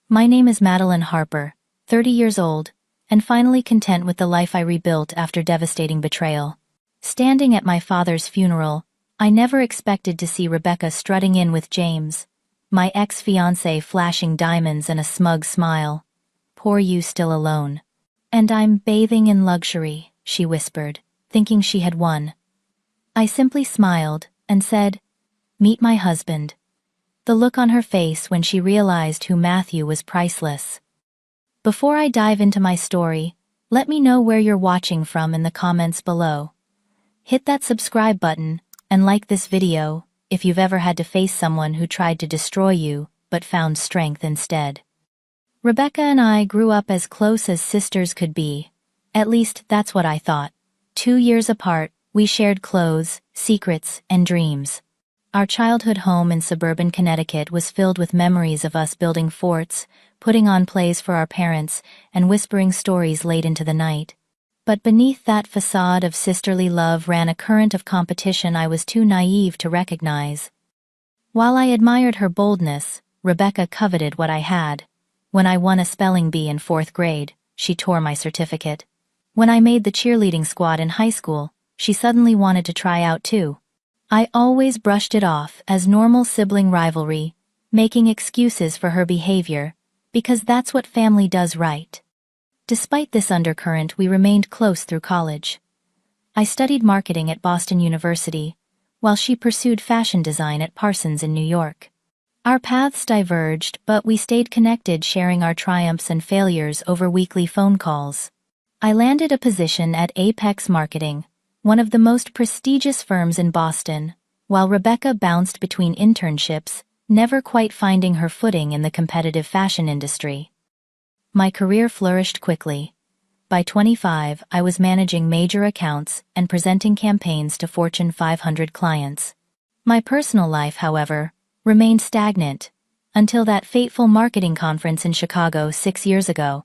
My name is Madeline Harper, 30 years old, and finally content with the life I rebuilt after devastating betrayal. Standing at my father's funeral, I never expected to see Rebecca strutting in with James, my ex-fiancé, flashing diamonds and a smug smile. "Poor you, still alone." "And I'm bathing in luxury," she whispered, thinking she had won. I simply smiled and said, "Meet my husband." The look on her face when she realized who Matthew was priceless. Before I dive into my story, let me know where you're watching from in the comments below. Hit that subscribe button and like this video if you've ever had to face someone who tried to destroy you but found strength instead. Rebecca and I grew up as close as sisters could be. At least that's what I thought. 2 years apart, we shared clothes, secrets, and dreams. Our childhood home in suburban Connecticut was filled with memories of us building forts, putting on plays for our parents, and whispering stories late into the night. But beneath that facade of sisterly love ran a current of competition I was too naive to recognize. While I admired her boldness, Rebecca coveted what I had. When I won a spelling bee in 4th grade, she tore my certificate. When I made the cheerleading squad in high school, she suddenly wanted to try out too. I always brushed it off as normal sibling rivalry, making excuses for her behavior, because that's what family does, right? Despite this undercurrent, we remained close through college. I studied marketing at Boston University, while she pursued fashion design at Parsons in New York. Our paths diverged, but we stayed connected, sharing our triumphs and failures over weekly phone calls. I landed a position at Apex Marketing, one of the most prestigious firms in Boston, while Rebecca bounced between internships, never quite finding her footing in the competitive fashion industry. My career flourished quickly. By 25, I was managing major accounts and presenting campaigns to Fortune 500 clients. My personal life, however, remained stagnant, until that fateful marketing conference in Chicago 6 years ago.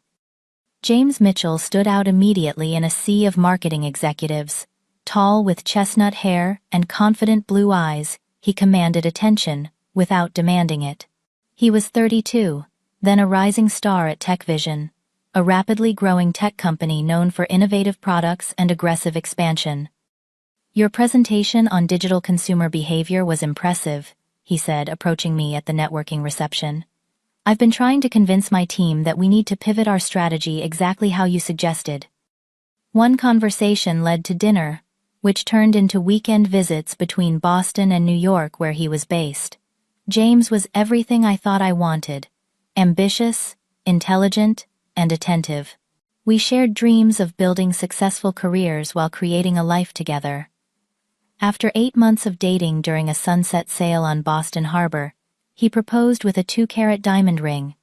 James Mitchell stood out immediately in a sea of marketing executives. Tall with chestnut hair and confident blue eyes, he commanded attention, without demanding it. He was 32, then a rising star at TechVision, a rapidly growing tech company known for innovative products and aggressive expansion. "Your presentation on digital consumer behavior was impressive," he said, approaching me at the networking reception. "I've been trying to convince my team that we need to pivot our strategy exactly how you suggested." One conversation led to dinner, which turned into weekend visits between Boston and New York, where he was based. James was everything I thought I wanted: ambitious, intelligent, and attentive. We shared dreams of building successful careers while creating a life together. After 8 months of dating during a sunset sail on Boston Harbor, he proposed with a 2-carat diamond ring.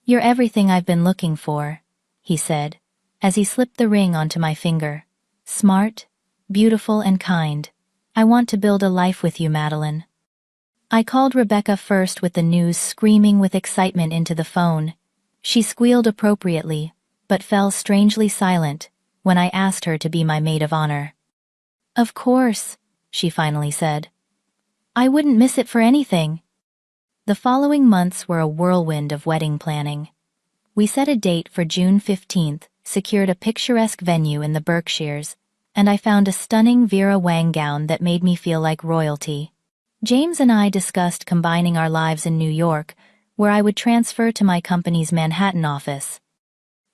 "You're everything I've been looking for," he said, as he slipped the ring onto my finger. "Smart, beautiful, and kind. I want to build a life with you, Madeline." I called Rebecca first with the news, screaming with excitement into the phone. She squealed appropriately, but fell strangely silent when I asked her to be my maid of honor. "Of course," she finally said. "I wouldn't miss it for anything." The following months were a whirlwind of wedding planning. We set a date for June 15th, secured a picturesque venue in the Berkshires, and I found a stunning Vera Wang gown that made me feel like royalty. James and I discussed combining our lives in New York, where I would transfer to my company's Manhattan office.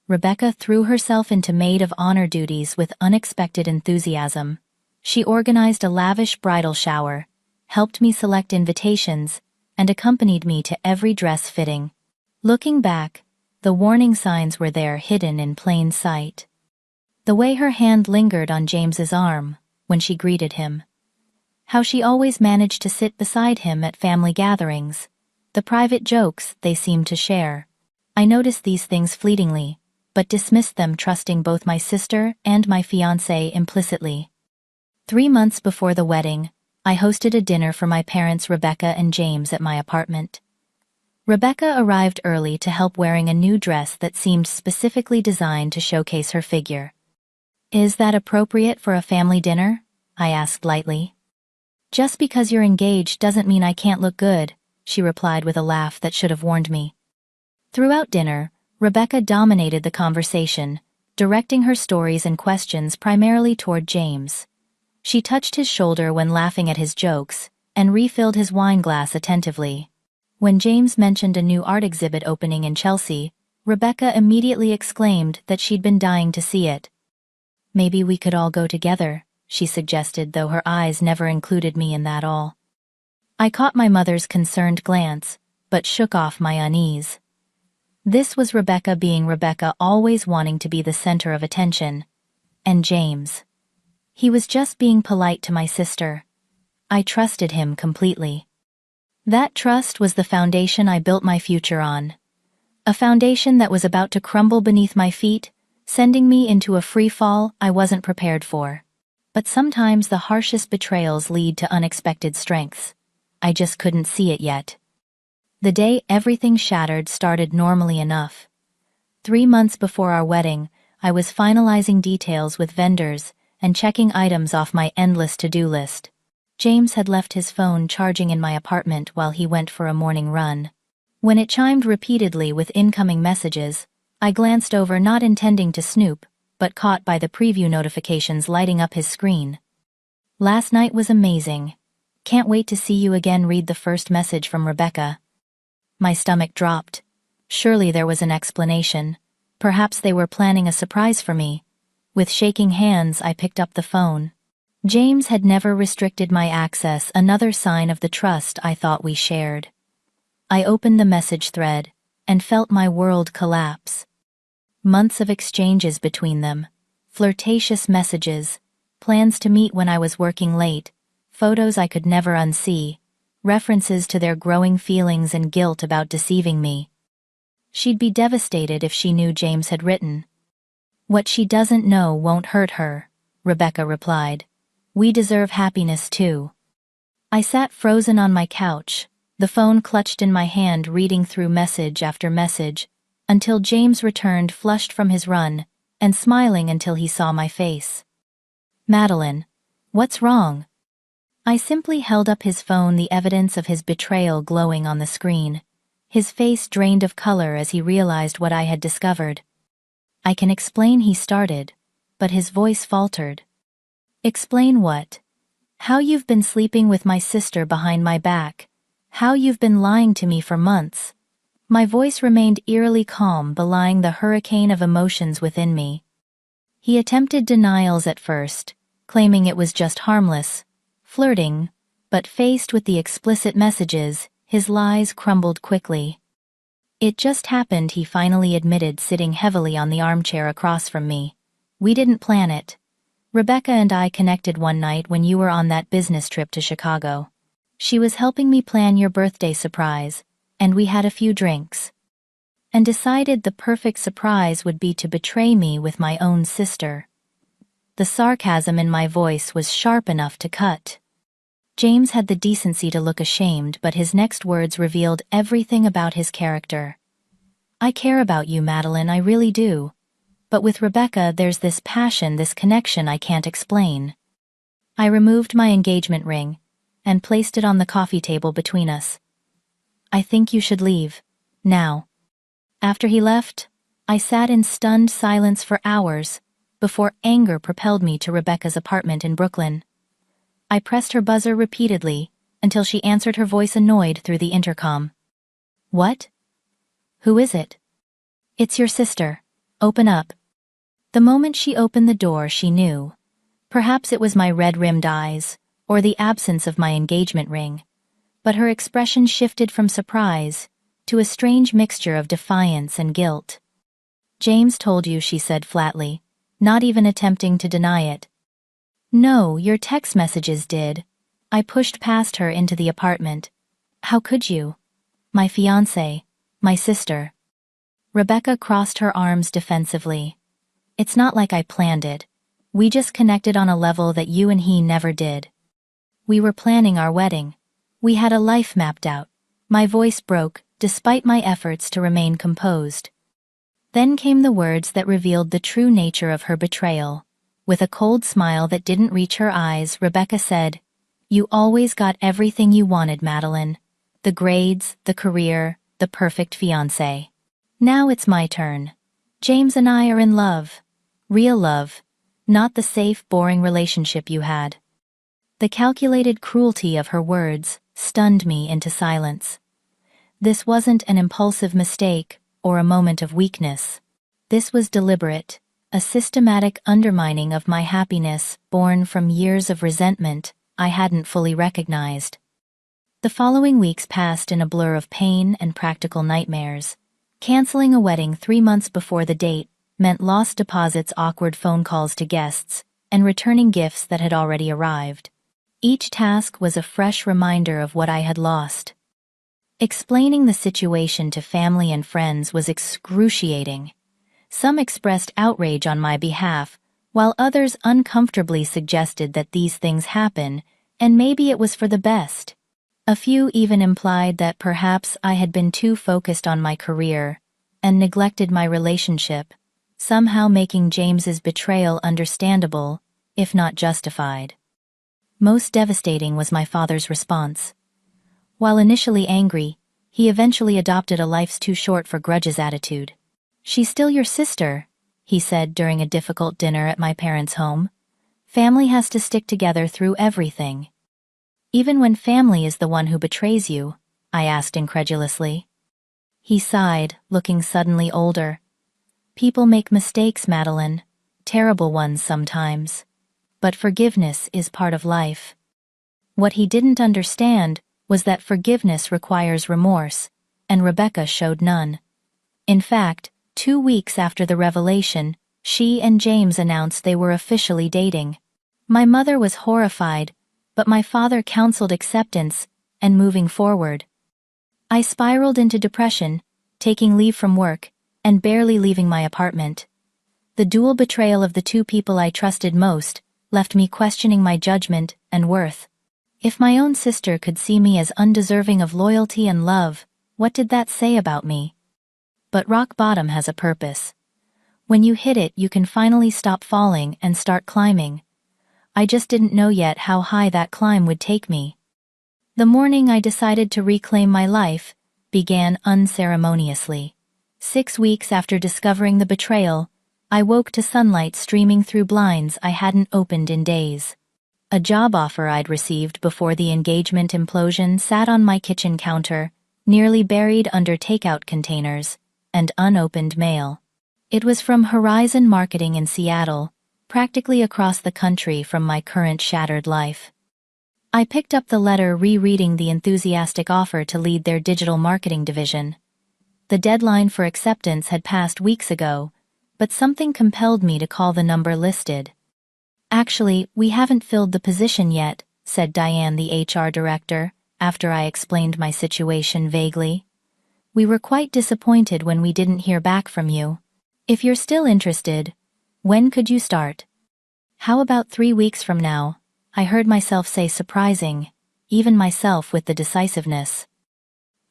Rebecca threw herself into maid of honor duties with unexpected enthusiasm. She organized a lavish bridal shower, helped me select invitations, and accompanied me to every dress fitting. Looking back, the warning signs were there, hidden in plain sight. The way her hand lingered on James's arm when she greeted him. How she always managed to sit beside him at family gatherings. The private jokes they seemed to share. I noticed these things fleetingly, but dismissed them, trusting both my sister and my fiancé implicitly. 3 months before the wedding, I hosted a dinner for my parents, Rebecca and James, at my apartment. Rebecca arrived early to help, wearing a new dress that seemed specifically designed to showcase her figure. "Is that appropriate for a family dinner?" I asked lightly. "Just because you're engaged doesn't mean I can't look good," she replied with a laugh that should have warned me. Throughout dinner, Rebecca dominated the conversation, directing her stories and questions primarily toward James. She touched his shoulder when laughing at his jokes, and refilled his wine glass attentively. When James mentioned a new art exhibit opening in Chelsea, Rebecca immediately exclaimed that she'd been dying to see it. "Maybe we could all go together," she suggested, though her eyes never included me in that all. I caught my mother's concerned glance, but shook off my unease. This was Rebecca being Rebecca, always wanting to be the center of attention. And James. He was just being polite to my sister. I trusted him completely. That trust was the foundation I built my future on. A foundation that was about to crumble beneath my feet, sending me into a free fall I wasn't prepared for. But sometimes the harshest betrayals lead to unexpected strengths. I just couldn't see it yet. The day everything shattered started normally enough. 3 months before our wedding, I was finalizing details with vendors and checking items off my endless to-do list. James had left his phone charging in my apartment while he went for a morning run. When it chimed repeatedly with incoming messages, I glanced over, not intending to snoop, but caught by the preview notifications lighting up his screen. "Last night was amazing. Can't wait to see you again," read the first message from Rebecca. My stomach dropped. Surely there was an explanation. Perhaps they were planning a surprise for me. With shaking hands, I picked up the phone. James had never restricted my access, another sign of the trust I thought we shared. I opened the message thread and felt my world collapse. Months of exchanges between them, flirtatious messages, plans to meet when I was working late, photos I could never unsee, references to their growing feelings and guilt about deceiving me. She'd be devastated if she knew James had written. "What she doesn't know won't hurt her," Rebecca replied. "We deserve happiness too." I sat frozen on my couch, the phone clutched in my hand, reading through message after message, until James returned flushed from his run, and smiling until he saw my face. "Madeline, what's wrong?" I simply held up his phone, the evidence of his betrayal glowing on the screen. His face drained of color as he realized what I had discovered. "I can explain," he started, but his voice faltered. "Explain what?" "How you've been sleeping with my sister behind my back. How you've been lying to me for months." My voice remained eerily calm, belying the hurricane of emotions within me. He attempted denials at first, claiming it was just harmless, flirting, but faced with the explicit messages, his lies crumbled quickly. "It just happened," he finally admitted, sitting heavily on the armchair across from me. "We didn't plan it. Rebecca and I connected one night when you were on that business trip to Chicago. She was helping me plan your birthday surprise, and we had a few drinks. And decided the perfect surprise would be to betray me with my own sister." The sarcasm in my voice was sharp enough to cut. James had the decency to look ashamed, but his next words revealed everything about his character. "I care about you, Madeline, I really do. But with Rebecca there's this passion, this connection I can't explain." I removed my engagement ring and placed it on the coffee table between us. "I think you should leave. Now." After he left, I sat in stunned silence for hours, before anger propelled me to Rebecca's apartment in Brooklyn. I pressed her buzzer repeatedly, until she answered, her voice annoyed through the intercom. "What? Who is it?" "It's your sister. Open up." The moment she opened the door, she knew. Perhaps it was my red-rimmed eyes, or the absence of my engagement ring, but her expression shifted from surprise to a strange mixture of defiance and guilt. "James told you," she said flatly, not even attempting to deny it. "No, your text messages did." I pushed past her into the apartment. "How could you? My fiancé, my sister." Rebecca crossed her arms defensively. "It's not like I planned it. We just connected on a level that you and he never did. We were planning our wedding. We had a life mapped out." My voice broke, despite my efforts to remain composed. Then came the words that revealed the true nature of her betrayal. With a cold smile that didn't reach her eyes, Rebecca said, "You always got everything you wanted, Madeline. The grades, the career, the perfect fiancé. Now it's my turn. James and I are in love. Real love. Not the safe, boring relationship you had. The calculated cruelty of her words stunned me into silence. This wasn't an impulsive mistake or a moment of weakness. This was deliberate, a systematic undermining of my happiness born from years of resentment I hadn't fully recognized. The following weeks passed in a blur of pain and practical nightmares. Canceling a wedding 3 months before the date meant lost deposits, awkward phone calls to guests, and returning gifts that had already arrived. Each task was a fresh reminder of what I had lost. Explaining the situation to family and friends was excruciating. Some expressed outrage on my behalf, while others uncomfortably suggested that these things happen, and maybe it was for the best. A few even implied that perhaps I had been too focused on my career and neglected my relationship, somehow making James's betrayal understandable, if not justified. Most devastating was my father's response. While initially angry, he eventually adopted a life's too short for grudges attitude. "She's still your sister," he said during a difficult dinner at my parents' home. "Family has to stick together through everything." "Even when family is the one who betrays you?" I asked incredulously. He sighed, looking suddenly older. "People make mistakes, Madeline. Terrible ones sometimes. But forgiveness is part of life." What he didn't understand was that forgiveness requires remorse, and Rebecca showed none. In fact, 2 weeks after the revelation, she and James announced they were officially dating. My mother was horrified, but my father counseled acceptance and moving forward. I spiraled into depression, taking leave from work, and barely leaving my apartment. The dual betrayal of the two people I trusted most left me questioning my judgment and worth. If my own sister could see me as undeserving of loyalty and love, what did that say about me? But rock bottom has a purpose. When you hit it, you can finally stop falling and start climbing. I just didn't know yet how high that climb would take me. The morning I decided to reclaim my life began unceremoniously. 6 weeks after discovering the betrayal, I woke to sunlight streaming through blinds I hadn't opened in days. A job offer I'd received before the engagement implosion sat on my kitchen counter, nearly buried under takeout containers and unopened mail. It was from Horizon Marketing in Seattle, practically across the country from my current shattered life. I picked up the letter, rereading the enthusiastic offer to lead their digital marketing division. The deadline for acceptance had passed weeks ago, but something compelled me to call the number listed. "Actually, we haven't filled the position yet," said Diane, the HR director, after I explained my situation vaguely. "We were quite disappointed when we didn't hear back from you. If you're still interested, when could you start?" "How about 3 weeks from now?" I heard myself say, surprising, even myself with the decisiveness.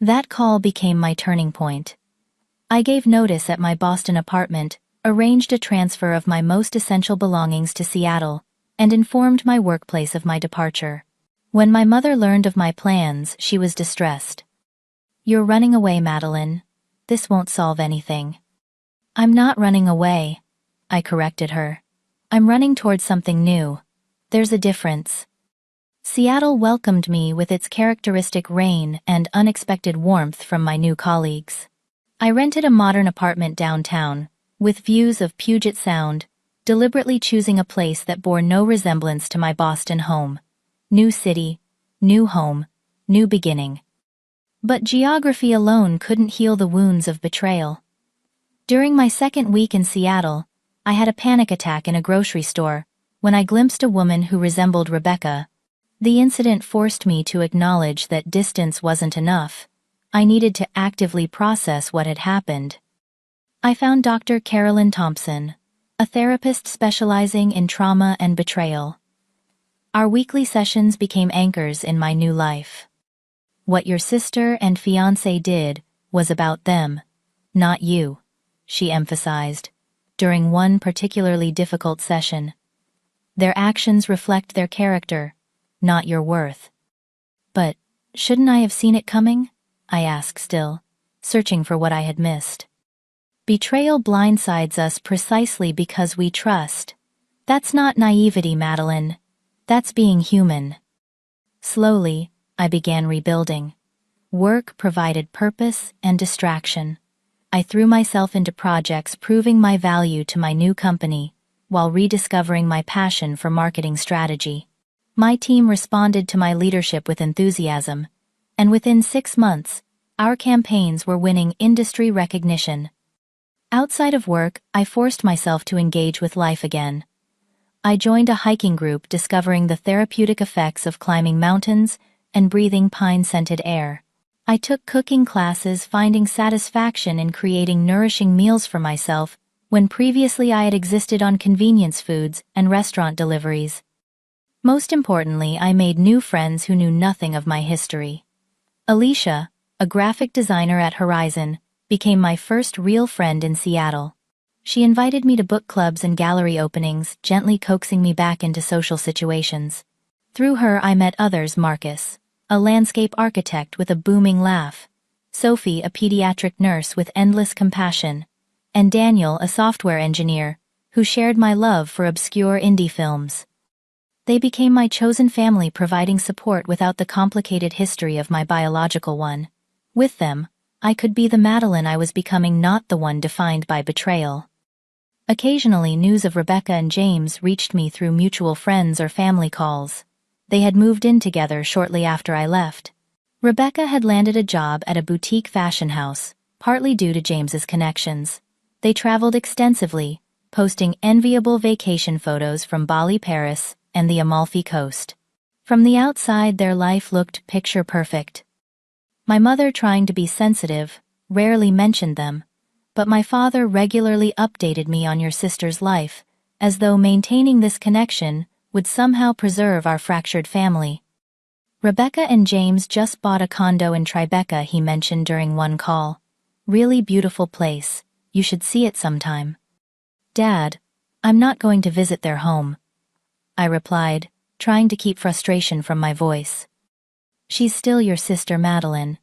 That call became my turning point. I gave notice at my Boston apartment, arranged a transfer of my most essential belongings to Seattle, and informed my workplace of my departure. When my mother learned of my plans, she was distressed. "You're running away, Madeline. This won't solve anything." "I'm not running away," I corrected her. "I'm running towards something new. There's a difference." Seattle welcomed me with its characteristic rain and unexpected warmth from my new colleagues. I rented a modern apartment downtown, with views of Puget Sound, deliberately choosing a place that bore no resemblance to my Boston home. New city, new home, new beginning. But geography alone couldn't heal the wounds of betrayal. During my second week in Seattle, I had a panic attack in a grocery store when I glimpsed a woman who resembled Rebecca. The incident forced me to acknowledge that distance wasn't enough. I needed to actively process what had happened. I found Dr. Carolyn Thompson, a therapist specializing in trauma and betrayal. Our weekly sessions became anchors in my new life. "What your sister and fiancé did was about them, not you," she emphasized, during one particularly difficult session. "Their actions reflect their character, not your worth." "But shouldn't I have seen it coming?" I asked, still searching for what I had missed. Betrayal blindsides us precisely because we trust. That's not naivety, Madeline. That's being human. Slowly, I began rebuilding. Work provided purpose and distraction. I threw myself into projects proving my value to my new company, while rediscovering my passion for marketing strategy. My team responded to my leadership with enthusiasm, and within 6 months, our campaigns were winning industry recognition. Outside of work, I forced myself to engage with life again. I joined a hiking group discovering the therapeutic effects of climbing mountains and breathing pine-scented air. I took cooking classes, finding satisfaction in creating nourishing meals for myself when previously I had existed on convenience foods and restaurant deliveries. Most importantly, I made new friends who knew nothing of my history. Alicia, a graphic designer at Horizon, became my first real friend in Seattle. She invited me to book clubs and gallery openings, gently coaxing me back into social situations. Through her, I met others: Marcus, a landscape architect with a booming laugh; Sophie, a pediatric nurse with endless compassion; and Daniel, a software engineer, who shared my love for obscure indie films. They became my chosen family, providing support without the complicated history of my biological one. With them, I could be the Madeline I was becoming, not the one defined by betrayal. Occasionally, news of Rebecca and James reached me through mutual friends or family calls. They had moved in together shortly after I left. Rebecca had landed a job at a boutique fashion house, partly due to James's connections. They traveled extensively, posting enviable vacation photos from Bali, Paris, and the Amalfi Coast. From the outside, their life looked picture perfect. My mother, trying to be sensitive, rarely mentioned them, but my father regularly updated me on your sister's life, as though maintaining this connection would somehow preserve our fractured family. Rebecca and James just bought a condo in Tribeca, he mentioned during one call. Really beautiful place. You should see it sometime. Dad, I'm not going to visit their home, I replied, trying to keep frustration from my voice. She's still your sister, Madeline.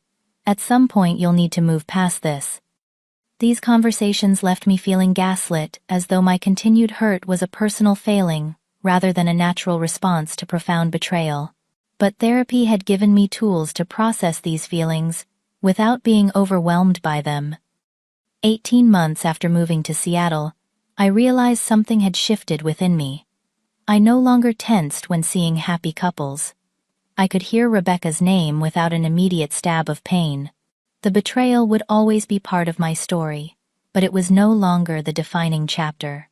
At some point you'll need to move past this. These conversations left me feeling gaslit, as though my continued hurt was a personal failing, rather than a natural response to profound betrayal. But therapy had given me tools to process these feelings, without being overwhelmed by them. 18 months after moving to Seattle, I realized something had shifted within me. I no longer tensed when seeing happy couples. I could hear Rebecca's name without an immediate stab of pain. The betrayal would always be part of my story, but it was no longer the defining chapter.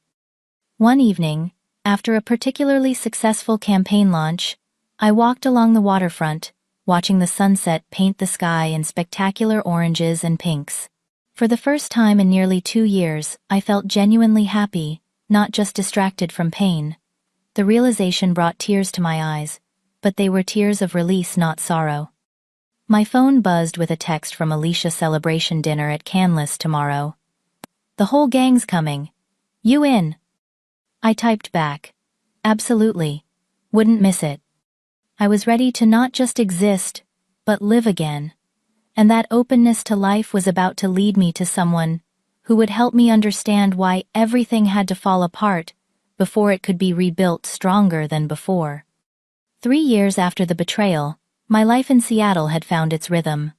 One evening, after a particularly successful campaign launch, I walked along the waterfront, watching the sunset paint the sky in spectacular oranges and pinks. For the first time in nearly 2 years, I felt genuinely happy, not just distracted from pain. The realization brought tears to my eyes, but they were tears of release, not sorrow. My phone buzzed with a text from Alicia: celebration dinner at Canlis tomorrow. The whole gang's coming. You in? I typed back. Absolutely. Wouldn't miss it. I was ready to not just exist, but live again. And that openness to life was about to lead me to someone who would help me understand why everything had to fall apart before it could be rebuilt stronger than before. 3 years after the betrayal, my life in Seattle had found its rhythm.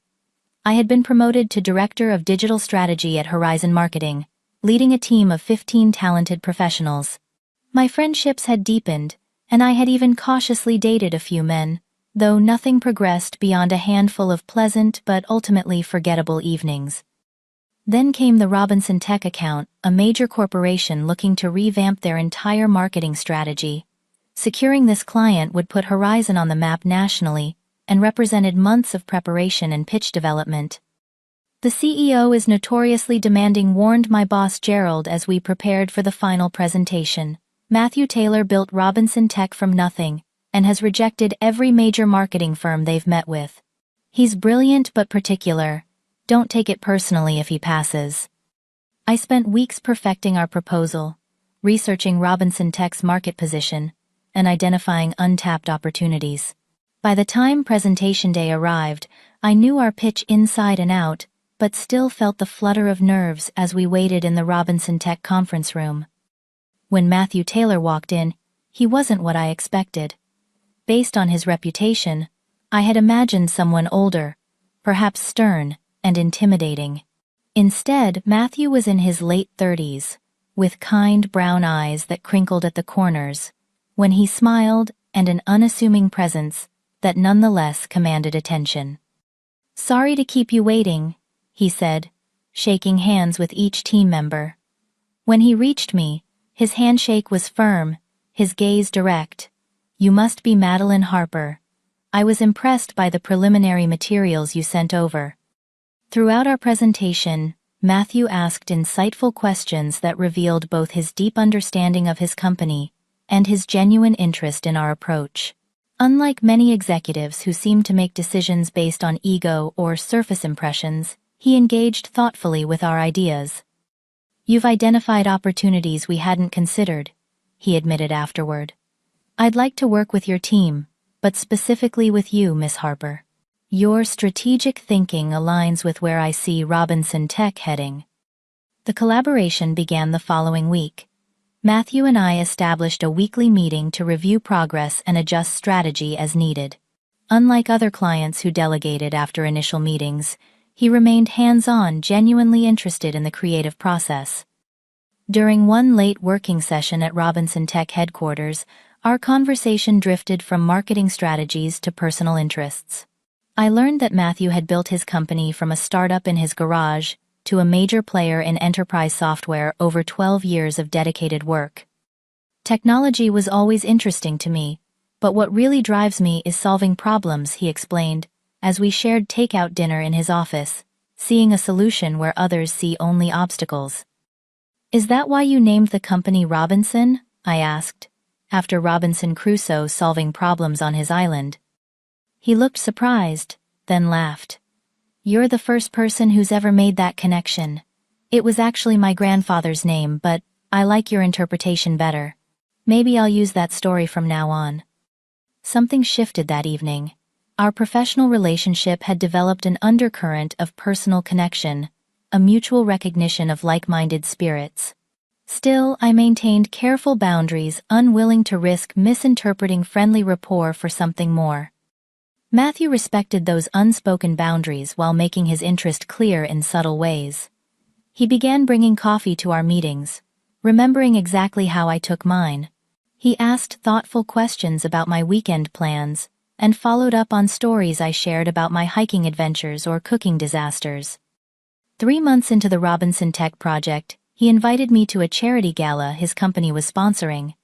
I had been promoted to Director of Digital Strategy at Horizon Marketing, leading a team of 15 talented professionals. My friendships had deepened, and I had even cautiously dated a few men, though nothing progressed beyond a handful of pleasant but ultimately forgettable evenings. Then came the Robinson Tech account, a major corporation looking to revamp their entire marketing strategy. Securing this client would put Horizon on the map nationally, and represented months of preparation and pitch development. The CEO is notoriously demanding, warned my boss Gerald as we prepared for the final presentation. Matthew Taylor built Robinson Tech from nothing, and has rejected every major marketing firm they've met with. He's brilliant but particular. Don't take it personally if he passes. I spent weeks perfecting our proposal, researching Robinson Tech's market position, and identifying untapped opportunities. By the time presentation day arrived, I knew our pitch inside and out, but still felt the flutter of nerves as we waited in the Robinson Tech conference room. When Matthew Taylor walked in, he wasn't what I expected. Based on his reputation, I had imagined someone older, perhaps stern and intimidating. Instead, Matthew was in his late 30s, with kind brown eyes that crinkled at the corners, when he smiled, and an unassuming presence that nonetheless commanded attention. "Sorry to keep you waiting," he said, shaking hands with each team member. When he reached me, his handshake was firm, his gaze direct. "You must be Madeline Harper. I was impressed by the preliminary materials you sent over." Throughout our presentation, Matthew asked insightful questions that revealed both his deep understanding of his company and his genuine interest in our approach. Unlike many executives who seem to make decisions based on ego or surface impressions, he engaged thoughtfully with our ideas. "You've identified opportunities we hadn't considered," he admitted afterward. "I'd like to work with your team, but specifically with you, Miss Harper. Your strategic thinking aligns with where I see Robinson Tech heading." The collaboration began the following week. Matthew and I established a weekly meeting to review progress and adjust strategy as needed. Unlike other clients who delegated after initial meetings, he remained hands-on, genuinely interested in the creative process. During one late working session at Robinson Tech headquarters, our conversation drifted from marketing strategies to personal interests. I learned that Matthew had built his company from a startup in his garage to a major player in enterprise software over 12 years of dedicated work. "Technology was always interesting to me, but what really drives me is solving problems," he explained, as we shared takeout dinner in his office, seeing a solution where others see only obstacles. "Is that why you named the company Robinson?" I asked, after Robinson Crusoe solving problems on his island. He looked surprised, then laughed. "You're the first person who's ever made that connection. It was actually my grandfather's name, but I like your interpretation better. Maybe I'll use that story from now on." Something shifted that evening. Our professional relationship had developed an undercurrent of personal connection, a mutual recognition of like-minded spirits. Still, I maintained careful boundaries, unwilling to risk misinterpreting friendly rapport for something more. Matthew respected those unspoken boundaries while making his interest clear in subtle ways. He began bringing coffee to our meetings, remembering exactly how I took mine. He asked thoughtful questions about my weekend plans, and followed up on stories I shared about my hiking adventures or cooking disasters. 3 months into the Robinson Tech project, he invited me to a charity gala his company was sponsoring.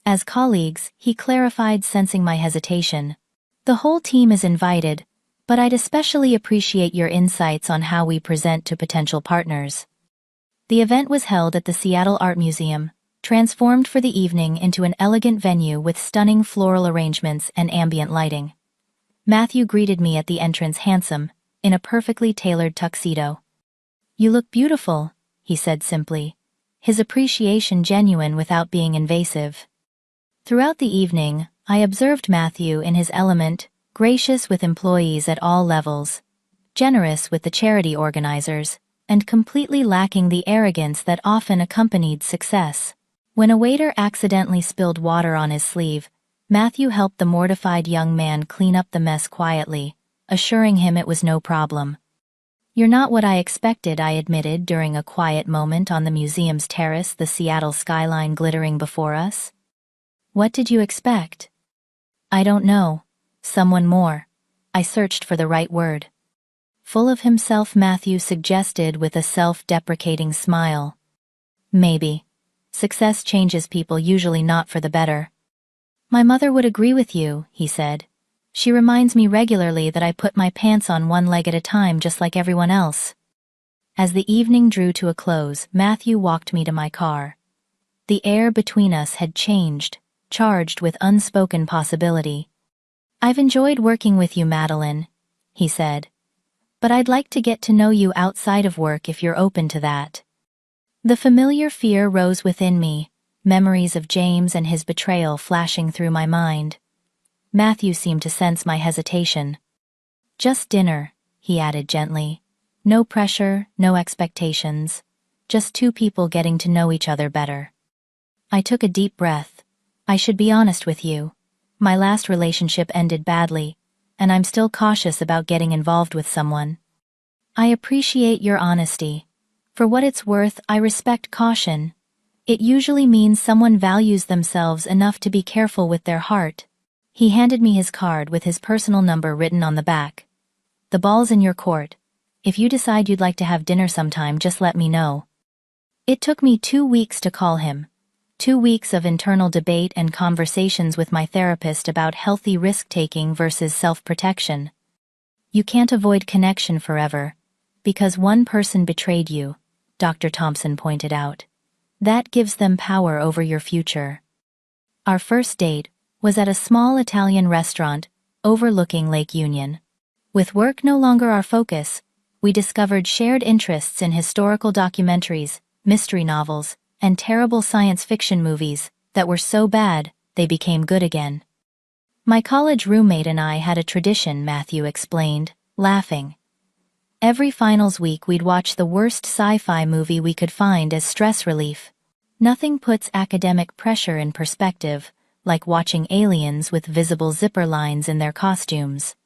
As colleagues, he clarified, sensing my hesitation. "The whole team is invited, but I'd especially appreciate your insights on how we present to potential partners." The event was held at the Seattle Art Museum, transformed for the evening into an elegant venue with stunning floral arrangements and ambient lighting. Matthew greeted me at the entrance, handsome, in a perfectly tailored tuxedo. "You look beautiful," he said simply, his appreciation genuine without being invasive. Throughout the evening, I observed Matthew in his element, gracious with employees at all levels, generous with the charity organizers, and completely lacking the arrogance that often accompanied success. When a waiter accidentally spilled water on his sleeve, Matthew helped the mortified young man clean up the mess quietly, assuring him it was no problem. "You're not what I expected," I admitted during a quiet moment on the museum's terrace, the Seattle skyline glittering before us. "What did you expect?" "I don't know. Someone more." I searched for the right word. "Full of himself," Matthew suggested with a self-deprecating smile. "Maybe. Success changes people, usually not for the better." "My mother would agree with you," he said. "She reminds me regularly that I put my pants on one leg at a time just like everyone else." As the evening drew to a close, Matthew walked me to my car. The air between us had changed, charged with unspoken possibility. "I've enjoyed working with you, Madeline," he said. "But I'd like to get to know you outside of work if you're open to that." The familiar fear rose within me, memories of James and his betrayal flashing through my mind. Matthew seemed to sense my hesitation. "Just dinner," he added gently. No pressure, no expectations. Just two people getting to know each other better. I took a deep breath. I should be honest with you. My last relationship ended badly, and I'm still cautious about getting involved with someone. I appreciate your honesty. For what it's worth, I respect caution. It usually means someone values themselves enough to be careful with their heart. He handed me his card with his personal number written on the back. The ball's in your court. If you decide you'd like to have dinner sometime, just let me know. It took me 2 weeks to call him. 2 weeks of internal debate and conversations with my therapist about healthy risk-taking versus self-protection. You can't avoid connection forever, because one person betrayed you, Dr. Thompson pointed out. That gives them power over your future. Our first date was at a small Italian restaurant overlooking Lake Union. With work no longer our focus, we discovered shared interests in historical documentaries, mystery novels, and terrible science fiction movies that were so bad they became good again. My college roommate and I had a tradition, Matthew explained, laughing. Every finals week we'd watch the worst sci-fi movie we could find as stress relief. Nothing puts academic pressure in perspective like watching aliens with visible zipper lines in their costumes.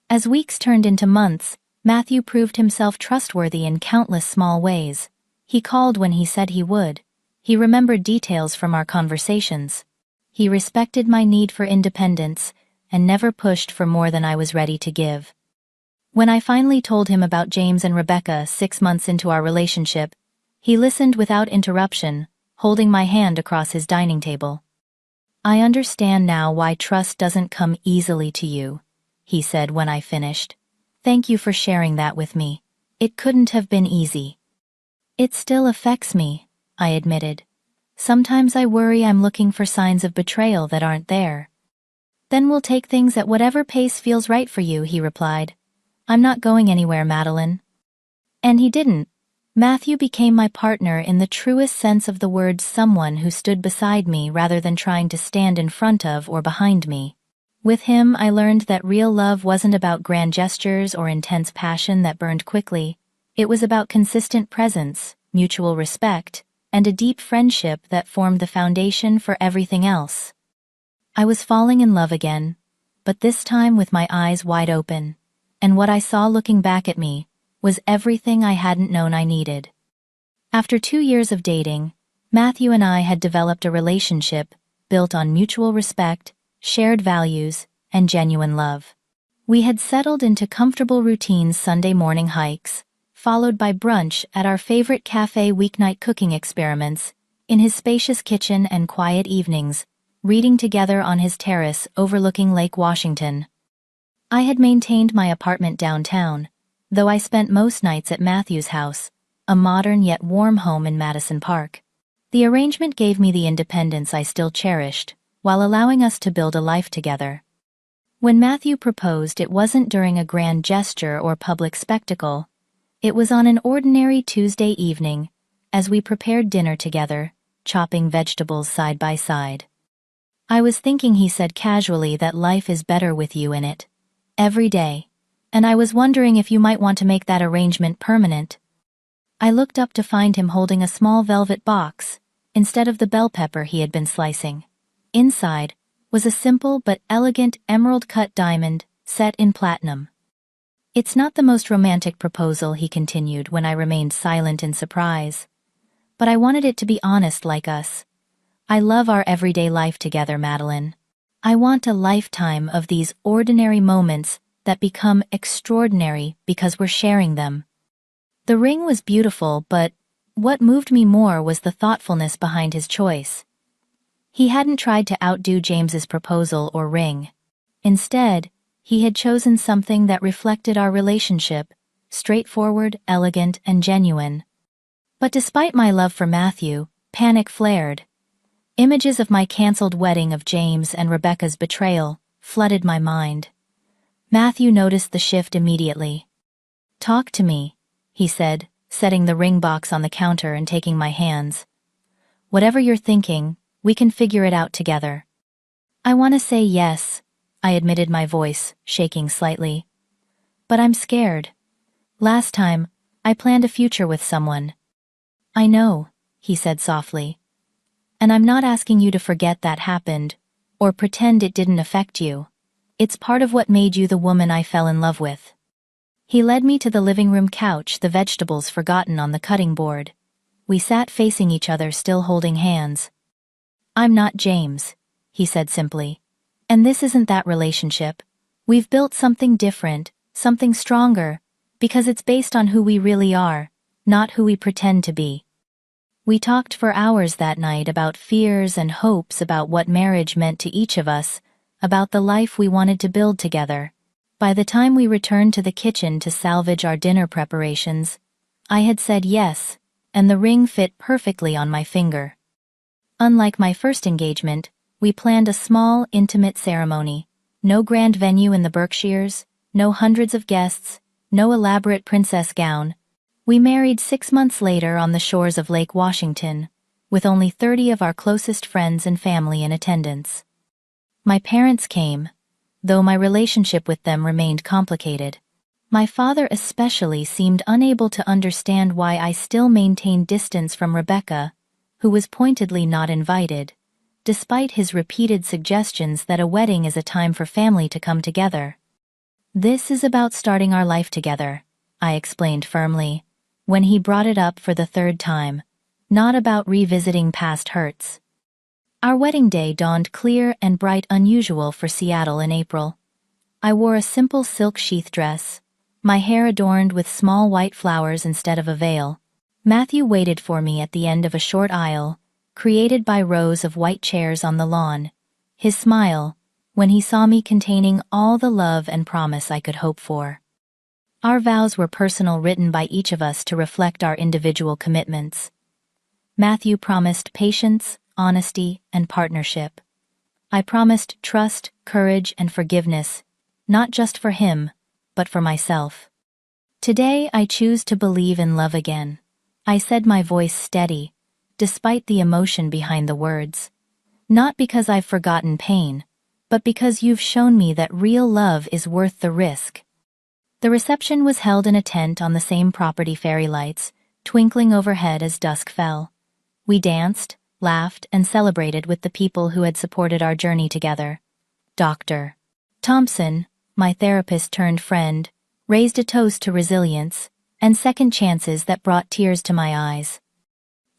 As weeks turned into months, Matthew proved himself trustworthy in countless small ways. He called when he said he would. He remembered details from our conversations. He respected my need for independence and never pushed for more than I was ready to give. When I finally told him about James and Rebecca 6 months into our relationship, he listened without interruption, holding my hand across his dining table. I understand now why trust doesn't come easily to you, he said when I finished. Thank you for sharing that with me. It couldn't have been easy. It still affects me, I admitted. Sometimes I worry I'm looking for signs of betrayal that aren't there. Then we'll take things at whatever pace feels right for you, he replied. I'm not going anywhere, Madeline. And he didn't. Matthew became my partner in the truest sense of the word, someone who stood beside me rather than trying to stand in front of or behind me. With him, I learned that real love wasn't about grand gestures or intense passion that burned quickly. It was about consistent presence, mutual respect, and a deep friendship that formed the foundation for everything else. I was falling in love again, but this time with my eyes wide open, and what I saw looking back at me was everything I hadn't known I needed. After 2 years of dating, Matthew and I had developed a relationship built on mutual respect, shared values, and genuine love. We had settled into comfortable routines: Sunday morning hikes, followed by brunch at our favorite cafe, weeknight cooking experiments, in his spacious kitchen, and quiet evenings, reading together on his terrace overlooking Lake Washington. I had maintained my apartment downtown, though I spent most nights at Matthew's house, a modern yet warm home in Madison Park. The arrangement gave me the independence I still cherished, while allowing us to build a life together. When Matthew proposed, it wasn't during a grand gesture or public spectacle. It was on an ordinary Tuesday evening, as we prepared dinner together, chopping vegetables side by side. I was thinking, he said casually, that life is better with you in it. Every day. And I was wondering if you might want to make that arrangement permanent. I looked up to find him holding a small velvet box, instead of the bell pepper he had been slicing. Inside was a simple but elegant emerald-cut diamond set in platinum. It's not the most romantic proposal, he continued when I remained silent in surprise. But I wanted it to be honest, like us. I love our everyday life together, Madeline. I want a lifetime of these ordinary moments that become extraordinary because we're sharing them. The ring was beautiful, but what moved me more was the thoughtfulness behind his choice. He hadn't tried to outdo James's proposal or ring. Instead, he had chosen something that reflected our relationship, straightforward, elegant, and genuine. But despite my love for Matthew, panic flared. Images of my canceled wedding, of James and Rebecca's betrayal, flooded my mind. Matthew noticed the shift immediately. Talk to me, he said, setting the ring box on the counter and taking my hands. Whatever you're thinking, we can figure it out together. I want to say yes, I admitted, my voice shaking slightly. But I'm scared. Last time, I planned a future with someone. I know, he said softly. And I'm not asking you to forget that happened, or pretend it didn't affect you. It's part of what made you the woman I fell in love with. He led me to the living room couch, the vegetables forgotten on the cutting board. We sat facing each other, still holding hands. I'm not James, he said simply. And this isn't that relationship. We've built something different, something stronger, because it's based on who we really are, not who we pretend to be. We talked for hours that night about fears and hopes, about what marriage meant to each of us, about the life we wanted to build together. By the time we returned to the kitchen to salvage our dinner preparations, I had said yes, and the ring fit perfectly on my finger. Unlike my first engagement, we planned a small, intimate ceremony. No grand venue in the Berkshires, no hundreds of guests, no elaborate princess gown. We married 6 months later on the shores of Lake Washington, with only 30 of our closest friends and family in attendance. My parents came, though my relationship with them remained complicated. My father especially seemed unable to understand why I still maintained distance from Rebecca, who was pointedly not invited, despite his repeated suggestions that a wedding is a time for family to come together. This is about starting our life together, I explained firmly, when he brought it up for the third time, not about revisiting past hurts. Our wedding day dawned clear and bright, unusual for Seattle in April. I wore a simple silk sheath dress, my hair adorned with small white flowers instead of a veil. Matthew waited for me at the end of a short aisle, created by rows of white chairs on the lawn. His smile, when he saw me, containing all the love and promise I could hope for. Our vows were personal, written by each of us to reflect our individual commitments. Matthew promised patience, honesty, and partnership. I promised trust, courage, and forgiveness, not just for him, but for myself. Today I choose to believe in love again, I said, my voice steady, despite the emotion behind the words. Not because I've forgotten pain, but because you've shown me that real love is worth the risk. The reception was held in a tent on the same property, fairy lights twinkling overhead as dusk fell. We danced, laughed, and celebrated with the people who had supported our journey together. Dr. Thompson, my therapist-turned-friend, raised a toast to resilience and second chances that brought tears to my eyes.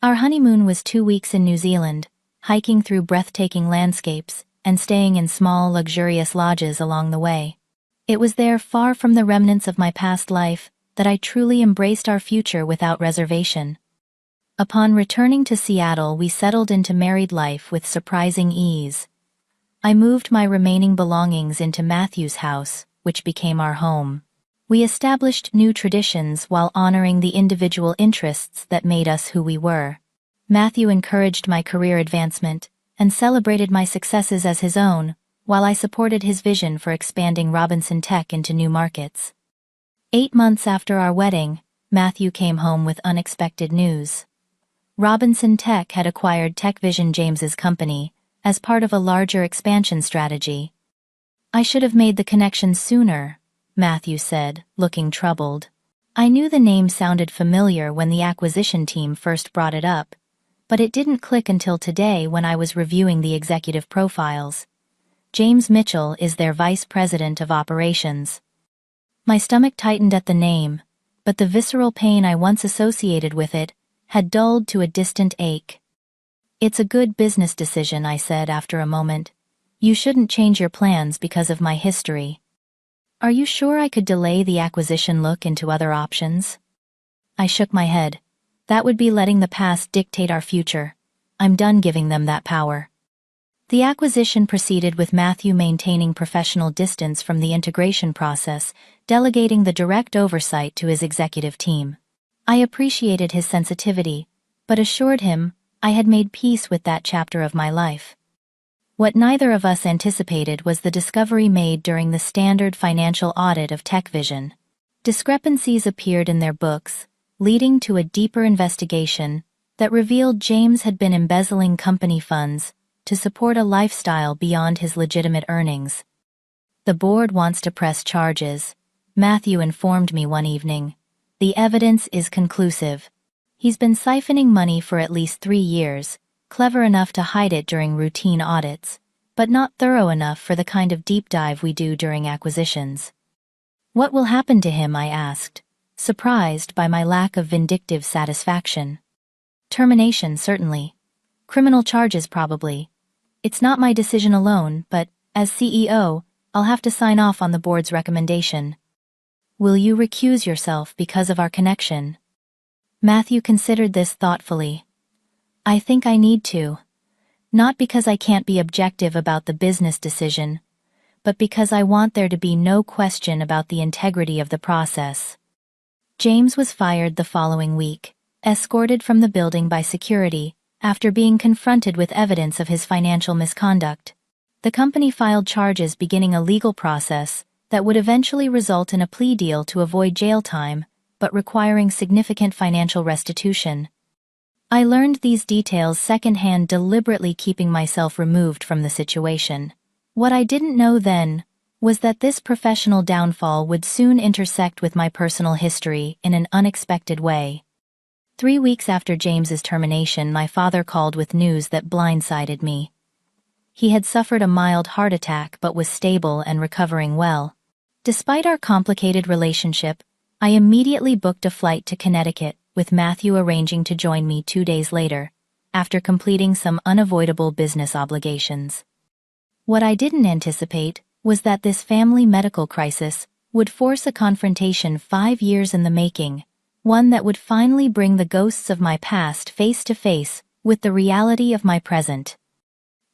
Our honeymoon was 2 weeks in New Zealand, hiking through breathtaking landscapes and staying in small, luxurious lodges along the way. It was there, far from the remnants of my past life, that I truly embraced our future without reservation. Upon returning to Seattle, we settled into married life with surprising ease. I moved my remaining belongings into Matthew's house, which became our home. We established new traditions while honoring the individual interests that made us who we were. Matthew encouraged my career advancement and celebrated my successes as his own, while I supported his vision for expanding Robinson Tech into new markets. 8 months after our wedding, Matthew came home with unexpected news. Robinson Tech had acquired TechVision, James's company, as part of a larger expansion strategy. I should have made the connection sooner, Matthew said, looking troubled. I knew the name sounded familiar when the acquisition team first brought it up, but it didn't click until today when I was reviewing the executive profiles. James Mitchell is their vice president of operations. My stomach tightened at the name, but the visceral pain I once associated with it had dulled to a distant ache. It's a good business decision, I said after a moment. You shouldn't change your plans because of my history. Are you sure I could delay the acquisition, look into other options? I shook my head. That would be letting the past dictate our future. I'm done giving them that power. The acquisition proceeded with Matthew maintaining professional distance from the integration process, delegating the direct oversight to his executive team. I appreciated his sensitivity, but assured him I had made peace with that chapter of my life. What neither of us anticipated was the discovery made during the standard financial audit of TechVision. Discrepancies appeared in their books, leading to a deeper investigation that revealed James had been embezzling company funds to support a lifestyle beyond his legitimate earnings. The board wants to press charges, Matthew informed me one evening. The evidence is conclusive. He's been siphoning money for at least 3 years, clever enough to hide it during routine audits, but not thorough enough for the kind of deep dive we do during acquisitions. What will happen to him, I asked, surprised by my lack of vindictive satisfaction. Termination, certainly. Criminal charges, probably. It's not my decision alone, but, as CEO, I'll have to sign off on the board's recommendation. Will you recuse yourself because of our connection? Matthew considered this thoughtfully. I think I need to. Not because I can't be objective about the business decision, but because I want there to be no question about the integrity of the process. James was fired the following week, escorted from the building by security, after being confronted with evidence of his financial misconduct. The company filed charges beginning a legal process that would eventually result in a plea deal to avoid jail time, but requiring significant financial restitution. I learned these details secondhand, deliberately keeping myself removed from the situation. What I didn't know then was that this professional downfall would soon intersect with my personal history in an unexpected way. 3 weeks after James's termination, my father called with news that blindsided me. He had suffered a mild heart attack but was stable and recovering well. Despite our complicated relationship, I immediately booked a flight to Connecticut, with Matthew arranging to join me 2 days later, after completing some unavoidable business obligations. What I didn't anticipate was that this family medical crisis would force a confrontation 5 years in the making, one that would finally bring the ghosts of my past face to face with the reality of my present.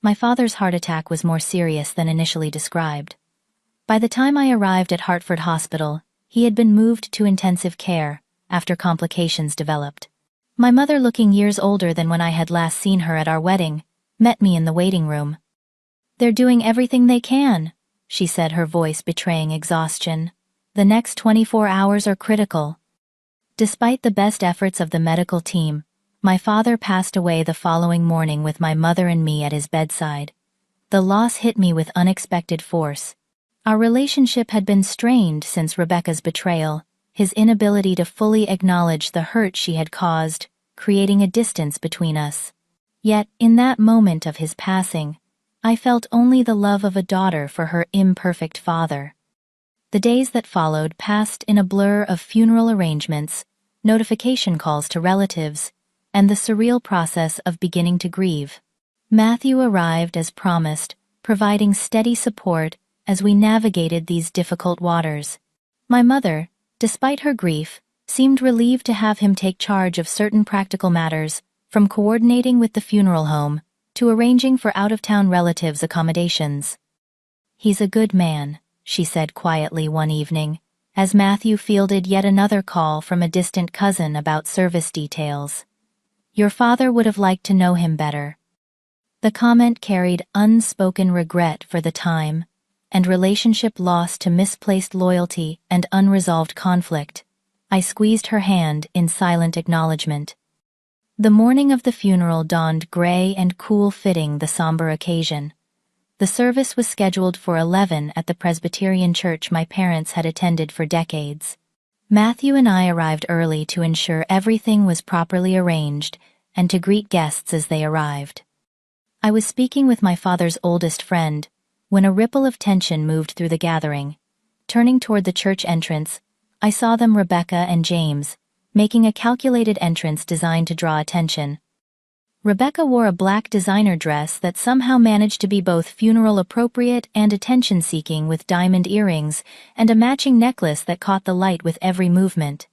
My father's heart attack was more serious than initially described. By the time I arrived at Hartford Hospital, he had been moved to intensive care after complications developed. My mother, looking years older than when I had last seen her at our wedding, met me in the waiting room. "They're doing everything they can," she said, her voice betraying exhaustion. "The next 24 hours are critical." Despite the best efforts of the medical team, my father passed away the following morning with my mother and me at his bedside. The loss hit me with unexpected force. Our relationship had been strained since Rebecca's betrayal, his inability to fully acknowledge the hurt she had caused, creating a distance between us. Yet, in that moment of his passing, I felt only the love of a daughter for her imperfect father. The days that followed passed in a blur of funeral arrangements, notification calls to relatives, and the surreal process of beginning to grieve. Matthew arrived as promised, providing steady support as we navigated these difficult waters. My mother, despite her grief, seemed relieved to have him take charge of certain practical matters, from coordinating with the funeral home to arranging for out-of-town relatives' accommodations. "He's a good man," she said quietly one evening, as Matthew fielded yet another call from a distant cousin about service details. "Your father would have liked to know him better." The comment carried unspoken regret for the time, and relationship lost to misplaced loyalty and unresolved conflict. I squeezed her hand in silent acknowledgement. The morning of the funeral dawned gray and cool, fitting the somber occasion. The service was scheduled for 11 at the Presbyterian church my parents had attended for decades. Matthew and I arrived early to ensure everything was properly arranged and to greet guests as they arrived. I was speaking with my father's oldest friend when a ripple of tension moved through the gathering. Turning toward the church entrance, I saw them, Rebecca and James, making a calculated entrance designed to draw attention. Rebecca wore a black designer dress that somehow managed to be both funeral-appropriate and attention-seeking, with diamond earrings and a matching necklace that caught the light with every movement.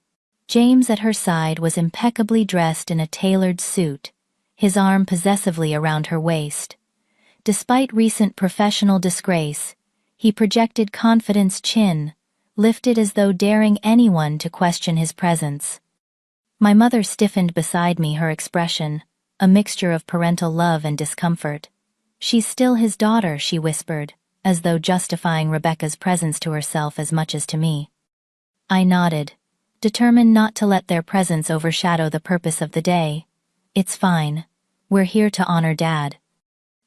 James at her side was impeccably dressed in a tailored suit, his arm possessively around her waist. Despite recent professional disgrace, he projected confidence, chin lifted as though daring anyone to question his presence. My mother stiffened beside me, her expression a mixture of parental love and discomfort. "She's still his daughter," she whispered, as though justifying Rebecca's presence to herself as much as to me. I nodded, determined not to let their presence overshadow the purpose of the day. "It's fine. We're here to honor Dad."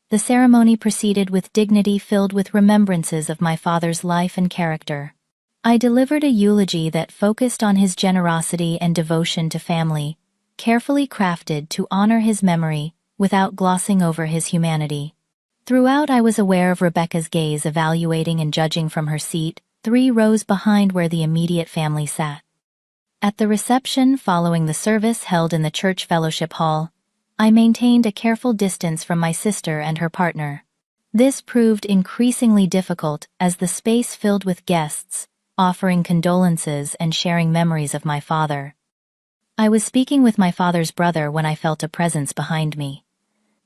The ceremony proceeded with dignity, filled with remembrances of my father's life and character. I delivered a eulogy that focused on his generosity and devotion to family, carefully crafted to honor his memory without glossing over his humanity. Throughout, I was aware of Rebecca's gaze evaluating and judging from her seat, 3 rows behind where the immediate family sat. At the reception following the service held in the church fellowship hall, I maintained a careful distance from my sister and her partner. This proved increasingly difficult as the space filled with guests, offering condolences and sharing memories of my father. I was speaking with my father's brother when I felt a presence behind me.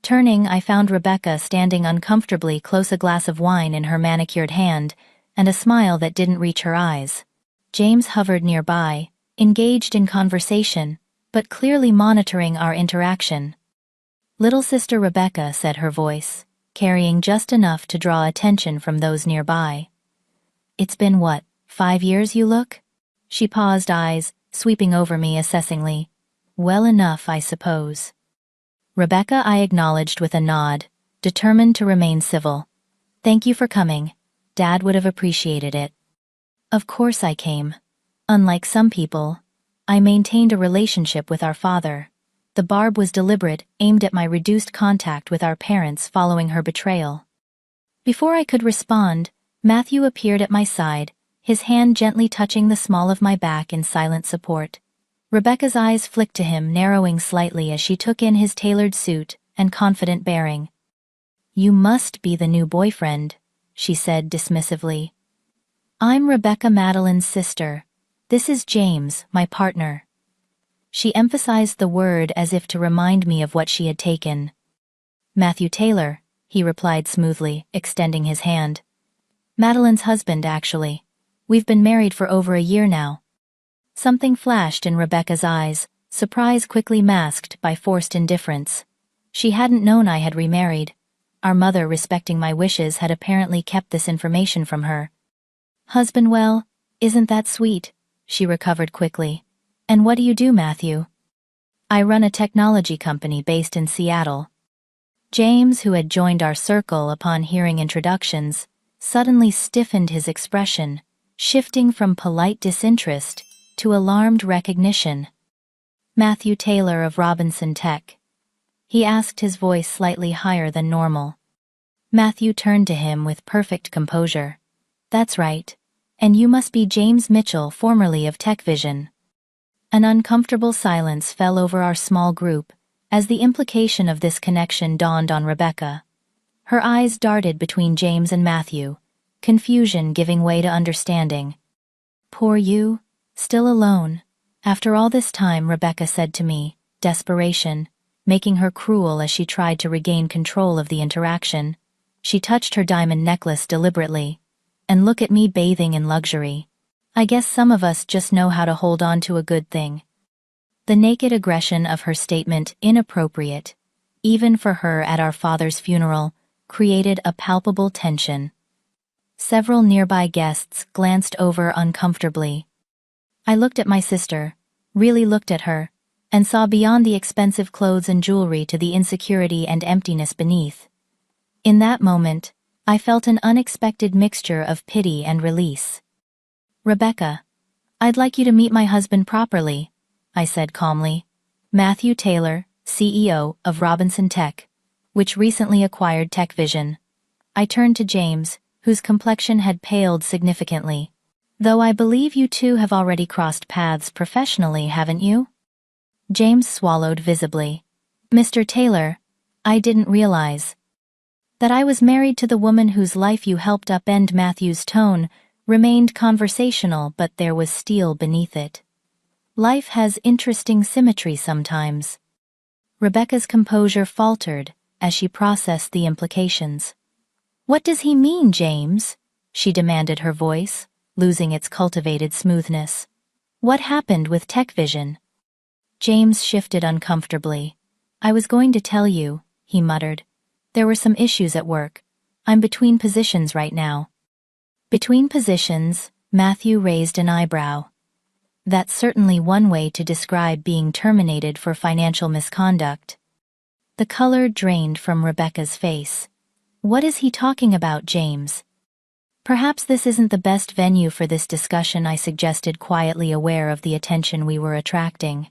Turning, I found Rebecca standing uncomfortably close, a glass of wine in her manicured hand, and a smile that didn't reach her eyes. James hovered nearby, engaged in conversation, but clearly monitoring our interaction. "Little sister Rebecca," said her voice, carrying just enough to draw attention from those nearby. "It's been what, 5 years you look?" She paused, eyes sweeping over me assessingly. "Well enough, I suppose." "Rebecca," I acknowledged with a nod, determined to remain civil. "Thank you for coming. Dad would have appreciated it." "Of course I came. Unlike some people, I maintained a relationship with our father." The barb was deliberate, aimed at my reduced contact with our parents following her betrayal. Before I could respond, Matthew appeared at my side, his hand gently touching the small of my back in silent support. Rebecca's eyes flicked to him, narrowing slightly as she took in his tailored suit and confident bearing. "You must be the new boyfriend," she said dismissively. "I'm Rebecca, Madeline's sister. This is James, my partner." She emphasized the word as if to remind me of what she had taken. "Matthew Taylor," he replied smoothly, extending his hand. "Madeline's husband, actually. We've been married for over a year now." Something flashed in Rebecca's eyes, surprise quickly masked by forced indifference. She hadn't known I had remarried. Our mother, respecting my wishes, had apparently kept this information from her. "Husband, well, isn't that sweet?" She recovered quickly. "And what do you do, Matthew?" "I run a technology company based in Seattle." James, who had joined our circle upon hearing introductions, suddenly stiffened his expression, shifting from polite disinterest to alarmed recognition. "Matthew Taylor of Robinson Tech," he asked, his voice slightly higher than normal. Matthew turned to him with perfect composure. "That's right. And you must be James Mitchell, formerly of TechVision." An uncomfortable silence fell over our small group as the implication of this connection dawned on Rebecca. Her eyes darted between James and Matthew, confusion giving way to understanding. "Poor you, still alone. After all this time," Rebecca said to me, desperation making her cruel as she tried to regain control of the interaction. She touched her diamond necklace deliberately. "And look at me bathing in luxury. I guess some of us just know how to hold on to a good thing." The naked aggression of her statement, inappropriate, even for her at our father's funeral, created a palpable tension. Several nearby guests glanced over uncomfortably. I looked at my sister, really looked at her, and saw beyond the expensive clothes and jewelry to the insecurity and emptiness beneath. In that moment, I felt an unexpected mixture of pity and release. "Rebecca, I'd like you to meet my husband properly," I said calmly. "Matthew Taylor, CEO of Robinson Tech, which recently acquired TechVision." I turned to James, whose complexion had paled significantly. "Though I believe you two have already crossed paths professionally, haven't you?" James swallowed visibly. "Mr. Taylor, I didn't realize that I was married to the woman whose life you helped upend." Matthew's tone remained conversational, but there was steel beneath it. "Life has interesting symmetry sometimes." Rebecca's composure faltered as she processed the implications. "What does he mean, James?" she demanded, her voice losing its cultivated smoothness. "What happened with TechVision?" James shifted uncomfortably. "I was going to tell you," he muttered. "There were some issues at work. I'm between positions right now." "Between positions?" Matthew raised an eyebrow. "That's certainly one way to describe being terminated for financial misconduct." The color drained from Rebecca's face. "What is he talking about, James?" Perhaps this isn't the best venue for this discussion, I suggested, quietly aware of the attention we were attracting.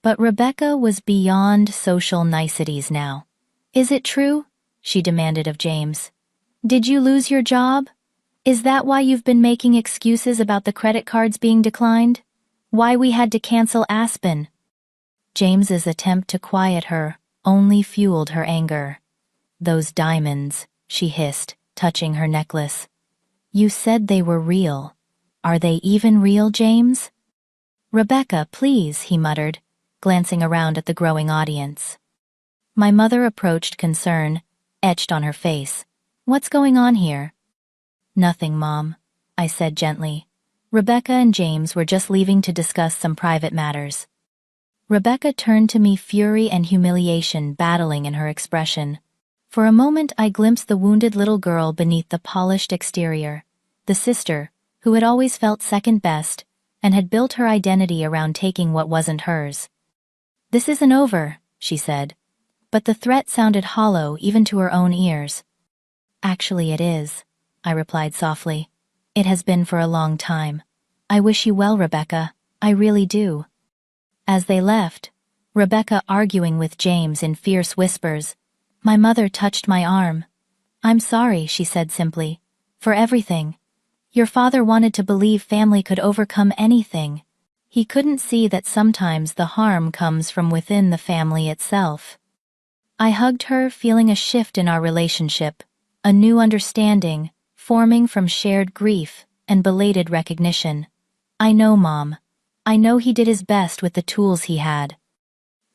But Rebecca was beyond social niceties now. Is it true? She demanded of James. Did you lose your job? Is that why you've been making excuses about the credit cards being declined? Why we had to cancel Aspen? James's attempt to quiet her only fueled her anger. Those diamonds, she hissed, touching her necklace. You said they were real. Are they even real, James? Rebecca, please, he muttered, glancing around at the growing audience. My mother approached, concern etched on her face. What's going on here? Nothing, Mom, I said gently. Rebecca and James were just leaving to discuss some private matters. Rebecca turned to me, fury and humiliation battling in her expression. For a moment I glimpsed the wounded little girl beneath the polished exterior, the sister, who had always felt second best, and had built her identity around taking what wasn't hers. This isn't over, she said. But the threat sounded hollow even to her own ears. Actually it is, I replied softly. It has been for a long time. I wish you well, Rebecca, I really do. As they left, Rebecca arguing with James in fierce whispers, my mother touched my arm. I'm sorry, she said simply, for everything. Your father wanted to believe family could overcome anything. He couldn't see that sometimes the harm comes from within the family itself. I hugged her, feeling a shift in our relationship, a new understanding, forming from shared grief and belated recognition. I know, Mom. I know he did his best with the tools he had.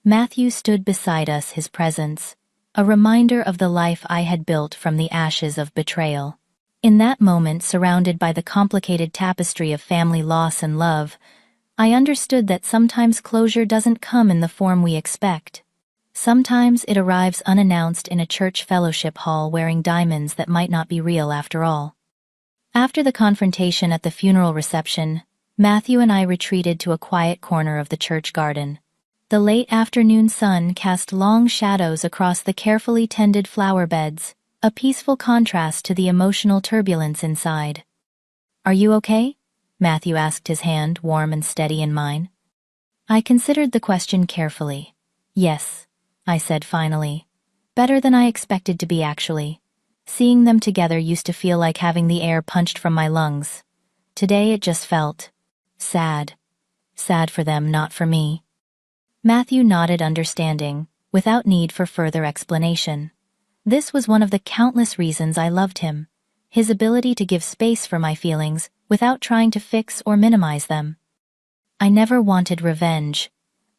Matthew stood beside us, his presence, a reminder of the life I had built from the ashes of betrayal. In that moment, surrounded by the complicated tapestry of family loss and love, I understood that sometimes closure doesn't come in the form we expect. Sometimes it arrives unannounced in a church fellowship hall wearing diamonds that might not be real after all. After the confrontation at the funeral reception, Matthew and I retreated to a quiet corner of the church garden. The late afternoon sun cast long shadows across the carefully tended flower beds, a peaceful contrast to the emotional turbulence inside. Are you okay? Matthew asked, his hand warm and steady in mine. I considered the question carefully. Yes, I said finally. Better than I expected to be, actually. Seeing them together used to feel like having the air punched from my lungs. Today it just felt sad. Sad for them, not for me. Matthew nodded, understanding, without need for further explanation. This was one of the countless reasons I loved him, his ability to give space for my feelings without trying to fix or minimize them. I never wanted revenge.